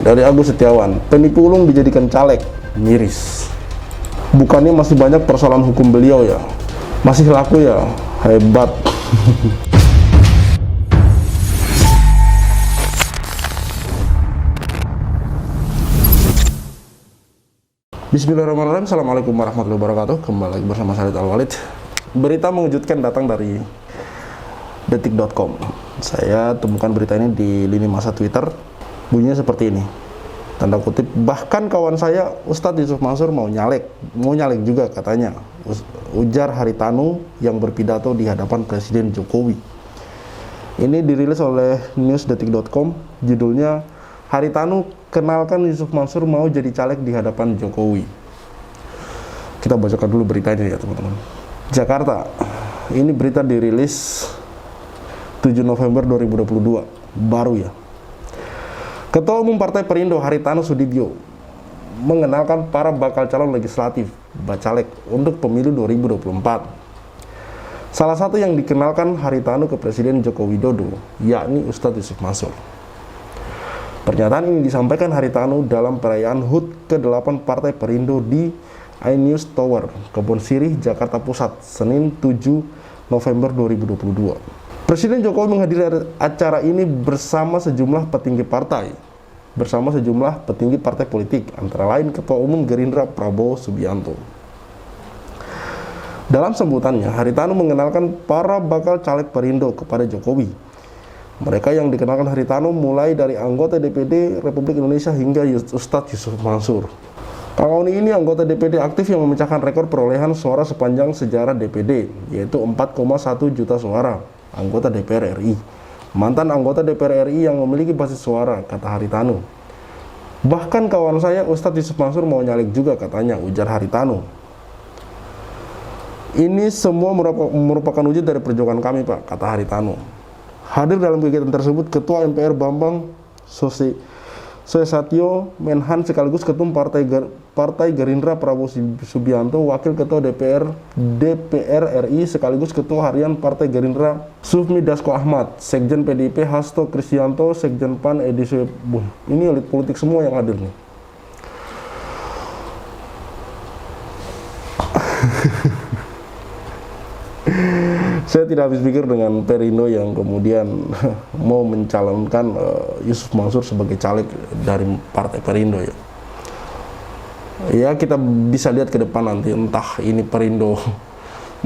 Dari Agus Setiawan, penipu ulung dijadikan caleg, miris. Bukannya masih banyak persoalan hukum beliau ya? Masih laku ya? Hebat. Bismillahirrahmanirrahim. Assalamualaikum warahmatullahi wabarakatuh. Kembali lagi bersama saya Al-Walid. Berita mengejutkan datang dari detik.com. Saya temukan berita ini di lini masa Twitter. Bunyinya seperti ini. Tanda kutip, bahkan kawan saya Ustadz Yusuf Mansur mau nyalek juga katanya. Ujar Haritanu yang berpidato di hadapan Presiden Jokowi. Ini dirilis oleh newsdetik.com. Judulnya, Haritanu kenalkan Yusuf Mansur mau jadi caleg di hadapan Jokowi. Kita bacakan dulu beritanya ya teman-teman. Jakarta, ini berita dirilis 7 November 2022, baru ya. Ketua Umum Partai Perindo Haritanu Sudibyo mengenalkan para bakal calon legislatif Bacalek untuk pemilu 2024. Salah satu yang dikenalkan Haritanu ke Presiden Joko Widodo, yakni Ustadz Yusuf Mansur. Pernyataan ini disampaikan Haritanu dalam perayaan HUT ke-8 Partai Perindo di iNews Tower, Kebon Sirih, Jakarta Pusat, Senin 7 November 2022. Presiden Jokowi menghadiri acara ini bersama sejumlah petinggi partai, politik, antara lain Ketua Umum Gerindra Prabowo Subianto. Dalam sambutannya, Haritanu mengenalkan para bakal caleg Perindo kepada Jokowi. Mereka yang dikenalkan Haritanu mulai dari anggota DPD Republik Indonesia hingga Ustadz Yusuf Mansur. Kawan ini anggota DPD aktif yang memecahkan rekor perolehan suara sepanjang sejarah DPD, yaitu 4,1 juta suara. Anggota DPR RI, mantan anggota DPR RI yang memiliki basis suara, kata Haritanu. Bahkan kawan saya Ustadz Yusuf Mansur mau nyalek juga katanya, ujar Haritanu. Ini semua merupakan wujud dari perjuangan kami Pak, kata Haritanu. Hadir dalam kegiatan tersebut Ketua MPR Bambang Susatyo, Menhan sekaligus Ketum Partai Gerindra Prabowo Subianto, Wakil Ketua DPR RI sekaligus Ketua Harian Partai Gerindra Sufmi Dasko Ahmad, Sekjen PDIP Hasto Kristianto, Sekjen PAN Edi Suebun. Ini elit politik semua yang hadir nih. Saya tidak habis pikir dengan Perindo yang kemudian mau mencalonkan Yusuf Mansur sebagai caleg dari Partai Perindo ya. Ya kita bisa lihat ke depan nanti, entah ini Perindo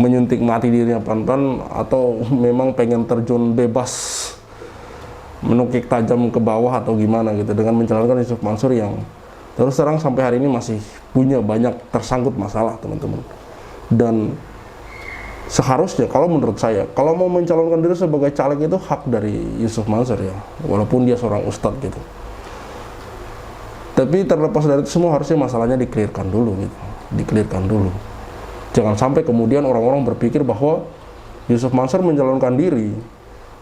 menyuntik mati dirinya pelan-pelan atau memang pengen terjun bebas menukik tajam ke bawah atau gimana gitu dengan mencalonkan Yusuf Mansur yang terus terang sampai hari ini masih punya banyak tersangkut masalah teman-teman. Dan seharusnya kalau menurut saya, kalau mau mencalonkan diri sebagai caleg itu hak dari Yusuf Mansur ya, walaupun dia seorang ustadz gitu. Tapi terlepas dari itu semua harusnya masalahnya dikelirkan dulu gitu, Jangan sampai kemudian orang-orang berpikir bahwa Yusuf Mansur mencalonkan diri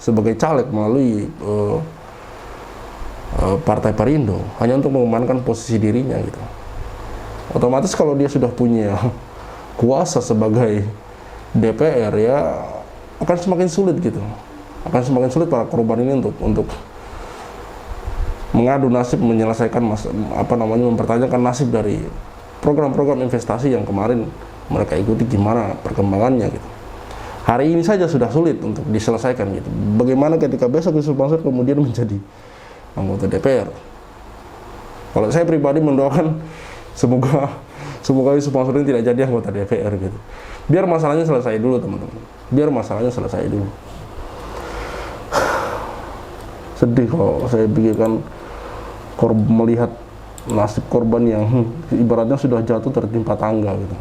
sebagai caleg melalui Partai Perindo hanya untuk mengamankan posisi dirinya gitu. Otomatis kalau dia sudah punya kuasa sebagai DPR ya akan semakin sulit gitu, para korban ini untuk mengadu nasib, menyelesaikan mempertanyakan nasib dari program-program investasi yang kemarin mereka ikuti gimana perkembangannya gitu. Hari ini saja sudah sulit untuk diselesaikan gitu. Bagaimana ketika besok Yusuf Mansur kemudian menjadi anggota DPR? Kalau saya pribadi mendoakan semoga Yusuf Mansur ini tidak jadi anggota DPR gitu. Biar masalahnya selesai dulu teman-teman. Sedih kalau saya pikirkan melihat nasib korban yang ibaratnya sudah jatuh tertimpa tangga gitu.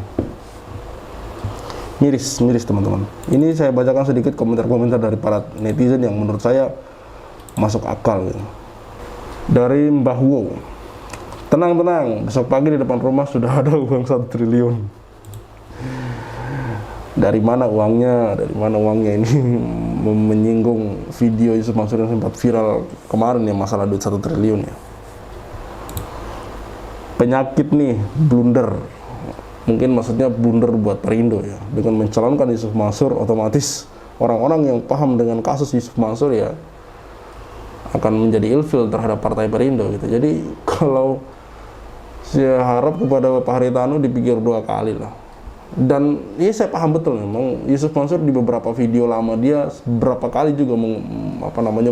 Miris teman-teman. Ini saya bacakan sedikit komentar-komentar dari para netizen yang menurut saya masuk akal gitu. Dari Mbah Wo, tenang, besok pagi di depan rumah sudah ada uang 1 triliun. Dari mana uangnya ini menyinggung video Yusuf Mansur yang sempat viral kemarin ya, masalah duit 1 triliun ya. Penyakit nih, blunder. Mungkin maksudnya blunder buat Perindo ya. Dengan mencalonkan Yusuf Mansur, otomatis orang-orang yang paham dengan kasus Yusuf Mansur ya akan menjadi ilfil terhadap Partai Perindo gitu. Jadi kalau saya harap kepada Pak Haritanu dipikir 2 kali lah. Dan ya saya paham betul memang Yusuf Mansur di beberapa video lama dia berapa kali juga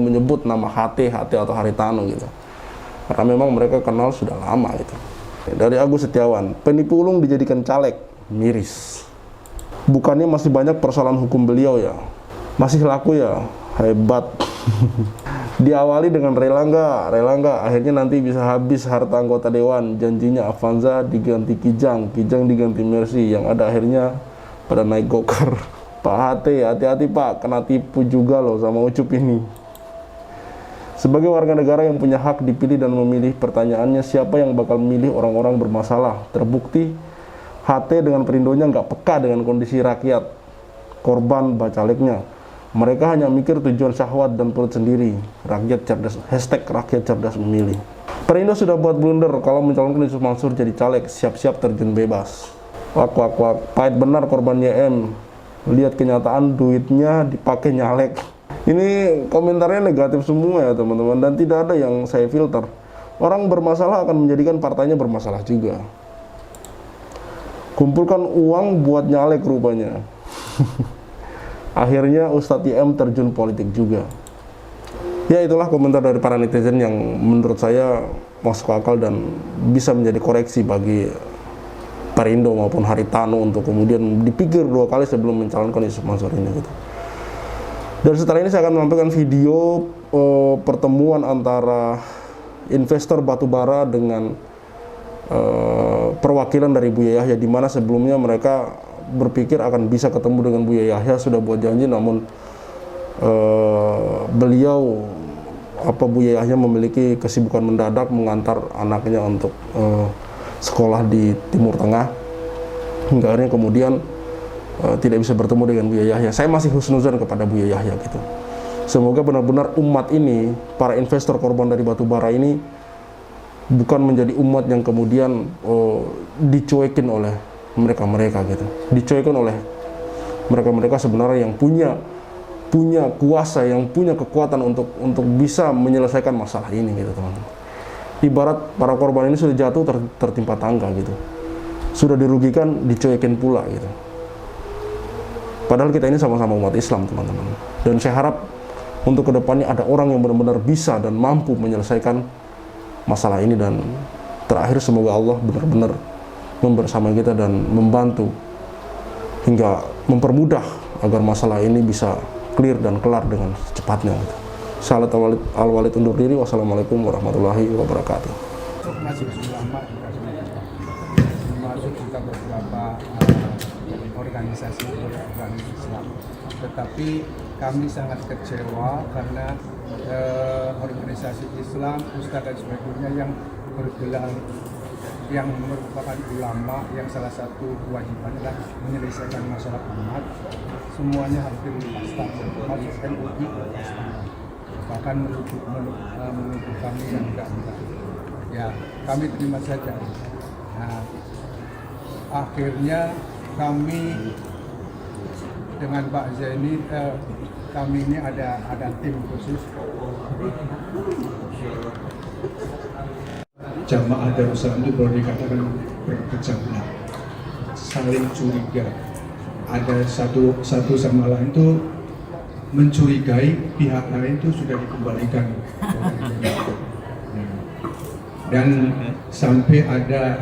menyebut nama HT atau Haritanu gitu. Karena memang mereka kenal sudah lama gitu. Dari Agus Setiawan, penipu ulung dijadikan caleg, miris. Bukannya masih banyak persoalan hukum beliau ya? Masih laku ya? Hebat. Diawali dengan rela nggak, akhirnya nanti bisa habis harta anggota dewan. Janjinya Avanza diganti Kijang diganti Mercy, yang ada akhirnya pada naik gokar. Pak HT, hati-hati Pak, kena tipu juga loh sama Ucup ini. Sebagai warga negara yang punya hak dipilih dan memilih, pertanyaannya siapa yang bakal memilih orang-orang bermasalah? Terbukti HT dengan Perindonya nggak peka dengan kondisi rakyat, korban bacaleknya. Mereka hanya mikir tujuan syahwat dan perut sendiri. Rakyat cerdas, #rakyat cerdas memilih. Perindo sudah buat blunder kalau mencalonkan Yusuf Mansur jadi caleg, siap-siap terjun bebas. Wak, pahit benar korban YM. Lihat kenyataan duitnya dipakai nyalek. Ini komentarnya negatif semua ya teman-teman, dan tidak ada yang saya filter. Orang bermasalah akan menjadikan partainya bermasalah juga. Kumpulkan uang buat nyalek rupanya. Akhirnya Ustadz IM terjun politik juga. Ya itulah komentar dari para netizen yang menurut saya masuk akal dan bisa menjadi koreksi bagi Perindo maupun Haritanu untuk kemudian dipikir 2 kali sebelum mencalonkan Yusuf Mansur ini gitu. Dan setelah ini saya akan menampilkan video pertemuan antara investor batubara dengan perwakilan dari Buya Yahya, di mana sebelumnya mereka berpikir akan bisa ketemu dengan Buya Yahya, sudah buat janji, namun Buya Yahya memiliki kesibukan mendadak mengantar anaknya untuk sekolah di Timur Tengah, hingga akhirnya kemudian tidak bisa bertemu dengan Buya Yahya. Saya masih husnuzon kepada Buya Yahya gitu. Semoga benar-benar umat ini, para investor korban dari batubara ini bukan menjadi umat yang kemudian dicuekin oleh mereka gitu, dicuekin oleh mereka sebenarnya yang punya kuasa, yang punya kekuatan untuk bisa menyelesaikan masalah ini gitu teman-teman. Ibarat para korban ini sudah jatuh tertimpa tangga gitu, sudah dirugikan, dicuekin pula gitu. Padahal kita ini sama-sama umat Islam teman-teman, dan saya harap untuk kedepannya ada orang yang benar-benar bisa dan mampu menyelesaikan masalah ini, dan terakhir semoga Allah benar-benar membersamai kita dan membantu hingga mempermudah agar masalah ini bisa clear dan kelar dengan secepatnya. Salat al-walid undur diri. Wassalamualaikum warahmatullahi wabarakatuh. Masih ulama termasuk juga beberapa organisasi Islam, tetapi kami sangat kecewa karena organisasi Islam, ustadz dan sebagainya yang bergelar, yang merupakan ulama, yang salah satu kewajiban adalah menyelesaikan masalah umat, semuanya hampir lepaskan, termasuk MUI lepaskan, bahkan menuduh kami yang enggak. Ya, kami terima saja. Nah, akhirnya kami dengan Pak Zaini, kami ini ada tim khusus. Jamaah Darussalam itu boleh dikatakan berpecah belah, saling curiga. Ada satu sama lain itu mencurigai pihak lain itu sudah dikembalikan. Dan sampai ada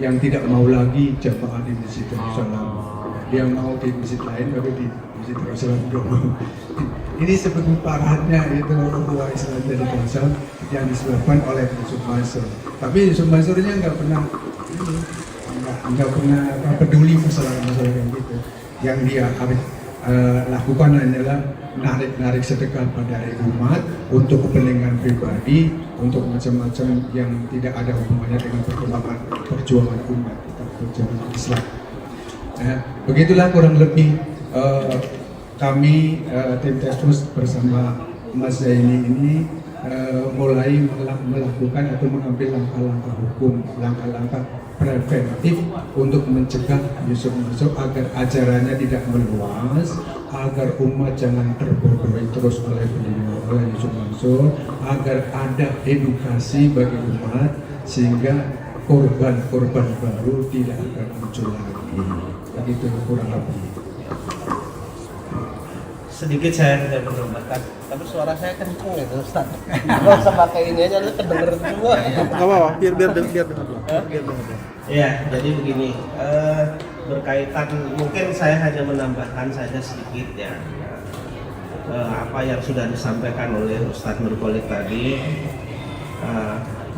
yang tidak mau lagi jamaah di Masjid Darussalam. Dia mau di masjid lain, tapi di Masjid Darussalam dulu. Ini seperti parahnya itu bahwa Islam dari Darussalam yang disebabkan oleh Yusuf Mansur. Tapi Yusuf Mansurnya nggak pernah peduli masalah yang gitu. Yang dia lakukan adalah narik sedekah dari umat untuk kepentingan pribadi, untuk macam-macam yang tidak ada hubungannya dengan perkembangan perjuangan umat, perjuangan Islam. Begitulah kurang lebih kami tim Testus bersama Mas Zaini ini mulai melakukan atau mengambil langkah-langkah hukum, langkah-langkah preventif untuk mencegah Yusuf Mansur agar ajarannya tidak meluas, agar umat jangan terbodohi terus oleh beliau. oleh Yusuf Mansur agar ada edukasi bagi umat sehingga korban-korban baru tidak akan muncul lagi. Begitu kurang lebih. Sedikit saya tidak menambahkan, tapi suara saya kenceng itu Ustaz. Nggak usah pakai ini aja, lu kedenger semua. Nggak apa-apa, biar dengar. Ya, jadi begini, berkaitan mungkin saya hanya menambahkan saja sedikit ya, apa yang sudah disampaikan oleh Ustadz Nurkholik tadi,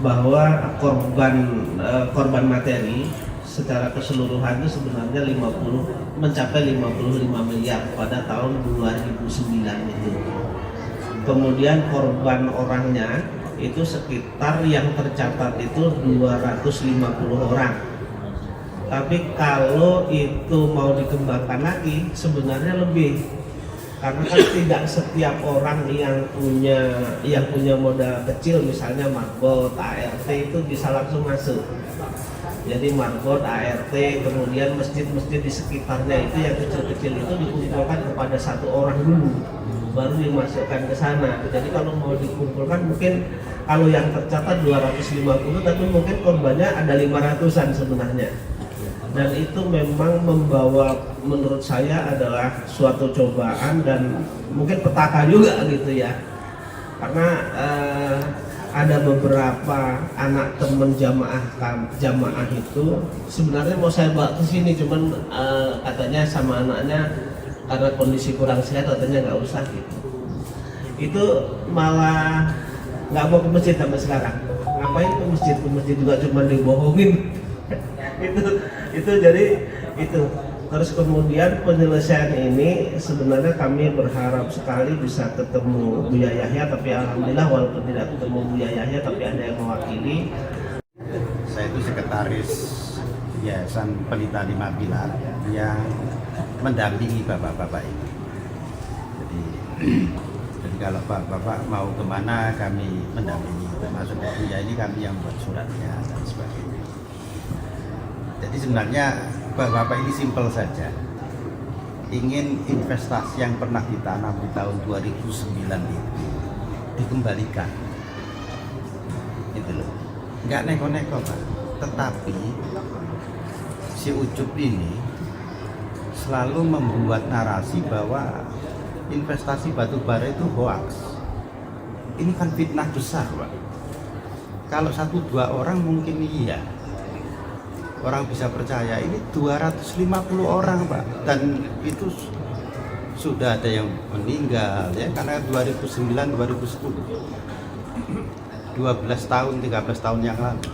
bahwa korban materi secara keseluruhan itu sebenarnya mencapai 55 miliar pada tahun 2009 itu. Kemudian korban orangnya itu sekitar yang tercatat itu 250 orang. Tapi kalau itu mau dikembangkan lagi sebenarnya lebih, karena kan tidak setiap orang yang punya modal kecil, misalnya marbot, ART itu bisa langsung masuk. Jadi marbot, ART, kemudian masjid-masjid di sekitarnya itu yang kecil-kecil itu dikumpulkan kepada satu orang dulu, baru dimasukkan ke sana. Jadi kalau mau dikumpulkan mungkin kalau yang tercatat 250, tapi mungkin korbannya ada 500-an sebenarnya. Dan itu memang membawa, menurut saya adalah suatu cobaan dan mungkin petaka juga gitu ya. Karena ada beberapa anak teman jamaah itu sebenarnya mau saya bawa ke sini, cuman katanya sama anaknya karena kondisi kurang sehat katanya nggak usah gitu. Itu malah nggak mau ke masjid sampai sekarang. Ngapain ke masjid juga cuma dibohongin. itu jadi itu. Terus kemudian penyelesaian ini sebenarnya kami berharap sekali bisa ketemu Buya Yahya, tapi alhamdulillah walaupun tidak ketemu Buya Yahya tapi ada yang mewakili. Saya itu sekretaris Yayasan Pelita Lima Pilar yang mendampingi bapak-bapak ini. Jadi kalau bapak-bapak mau kemana kami mendampingi, termasuk Buya ini kami yang buat suratnya dan sebagainya. Jadi sebenarnya bapak-bapak ini simpel saja, ingin investasi yang pernah ditanam di tahun 2009 itu dikembalikan, gitu loh. Nggak neko-neko Pak, tetapi si Ucup ini selalu membuat narasi bahwa investasi batubara itu hoax. Ini kan fitnah besar Pak. Kalau 1-2 orang mungkin iya, orang bisa percaya. Ini 250 orang Pak, dan itu sudah ada yang meninggal ya, karena 2009 2010 12 tahun 13 tahun yang lalu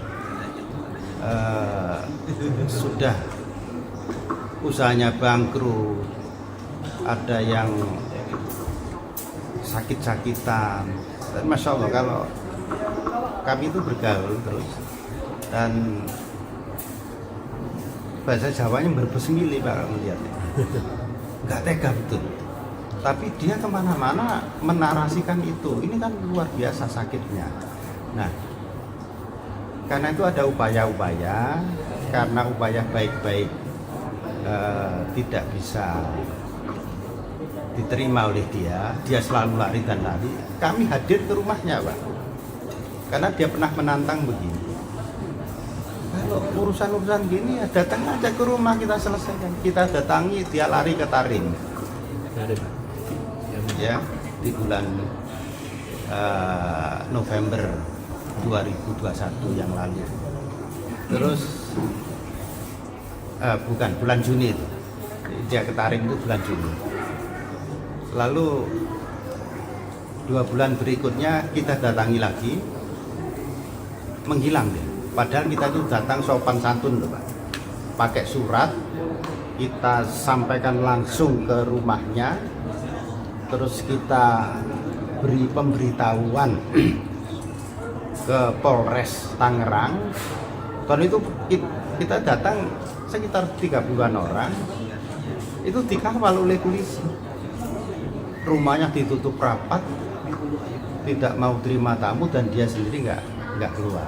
sudah usahanya bangkrut, ada yang sakit-sakitan, dan Masya Allah kalau kami itu bergaul terus, dan bahasa Jawanya berbesmili Pak melihatnya, nggak tega betul. Tapi dia kemana-mana menarasikan itu, ini kan luar biasa sakitnya. Nah, karena itu ada upaya-upaya, karena upaya baik-baik tidak bisa diterima oleh dia selalu lari dan lari. Kami hadir ke rumahnya Pak, karena dia pernah menantang begini, kalau urusan-urusan gini ya datang aja ke rumah kita selesaikan. Kita datangi, dia lari ke Tarim ya di bulan November 2021 yang lalu. Terus bukan, bulan Juni itu dia ke Tarim, itu bulan Juni. Lalu 2 bulan berikutnya kita datangi lagi, menghilang dia. Padahal kita itu datang sopan santun loh Pak, pakai surat, kita sampaikan langsung ke rumahnya, terus kita beri pemberitahuan ke Polres Tangerang. Tahun itu kita datang sekitar 30-an orang, itu dikawal oleh polisi. Rumahnya ditutup rapat, tidak mau terima tamu, dan dia sendiri nggak keluar.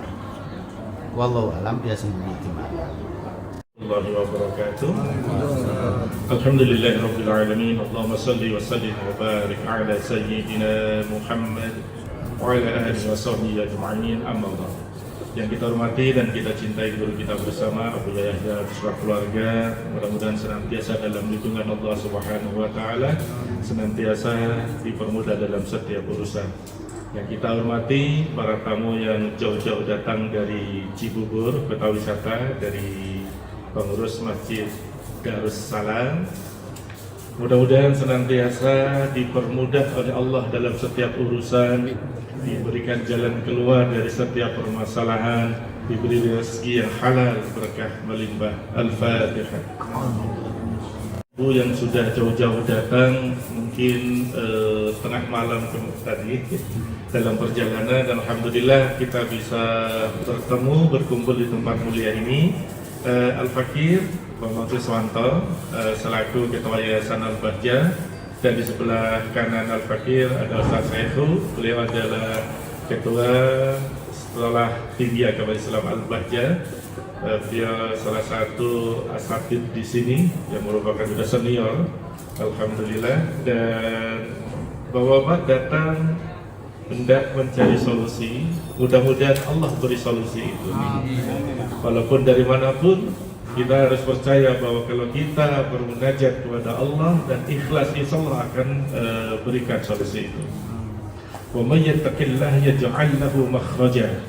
Wallahu alam dia sembunyi di mana. الله وبركاته. الحمد لله رب العالمين. اللهم صل وسلم وبارك على سيدنا محمد وعلى آله وصحبه أجمعين. أما بعد. Yang kita hormati dan kita cintai guru kita bersama Abu Yahya beserta keluarga, mudah-mudahan senantiasa dalam lindungan Allah Subhanahu wa taala, senantiasa dipermudah dalam setiap urusan. Yang kita hormati para tamu yang jauh-jauh datang dari Cibubur, kota wisata, dari pengurus Masjid Darussalam. Mudah-mudahan senantiasa dipermudah oleh Allah dalam setiap urusan, diberikan jalan keluar dari setiap permasalahan, diberi rezeki yang halal, berkah melimpah. Al-Fatihah. Bu yang sudah jauh-jauh datang, mungkin tengah malam tadi dalam perjalanan, dan alhamdulillah kita bisa bertemu, berkumpul di tempat mulia ini. Al-Fakir Bambang Kriswanto selaku Ketua Yayasan Al-Bahjah, dan di sebelah kanan Al-Fakir ada Ustaz Saihu, beliau adalah Ketua Sekolah Tinggi Agama Islam Al-Bahjah. Beliau salah satu asatid di sini yang merupakan sudah senior, alhamdulillah. Dan Bapak datang hendak mencari solusi, mudah-mudahan Allah beri solusi itu. Walaupun dari manapun, kita harus percaya bahwa kalau kita bermunajat kepada Allah dan ikhlas, insya Allah akan berikan solusi itu. Wa may yattaqillah yaj'al lahu makhraja.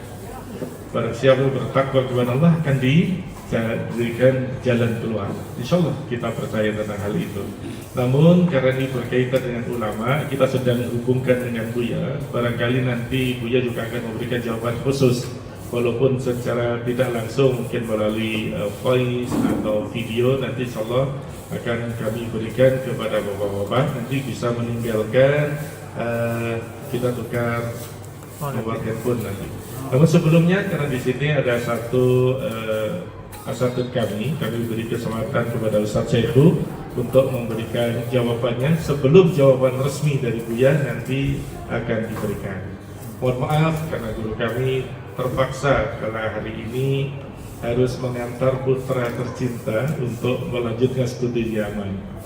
Barang siapa bertakwa kepada Allah akan diberikan jalan keluar. Insya Allah kita percaya tentang hal itu. Namun karena ini berkaitan dengan ulama, kita sedang hubungkan dengan Buya. Barangkali nanti Buya juga akan memberikan jawaban khusus, walaupun secara tidak langsung, mungkin melalui voice atau video. Nanti insya Allah akan kami berikan kepada bapak-bapak, nanti bisa meninggalkan, kita tukar nomor handphone nanti. Namun sebelumnya, karena di sini ada satu asatid kami beri kesempatan kepada Ustaz Saihu untuk memberikan jawabannya sebelum jawaban resmi dari Buya nanti akan diberikan. Mohon maaf karena guru kami terpaksa karena hari ini harus mengantar putra tercinta untuk melanjutkan studi di Yaman.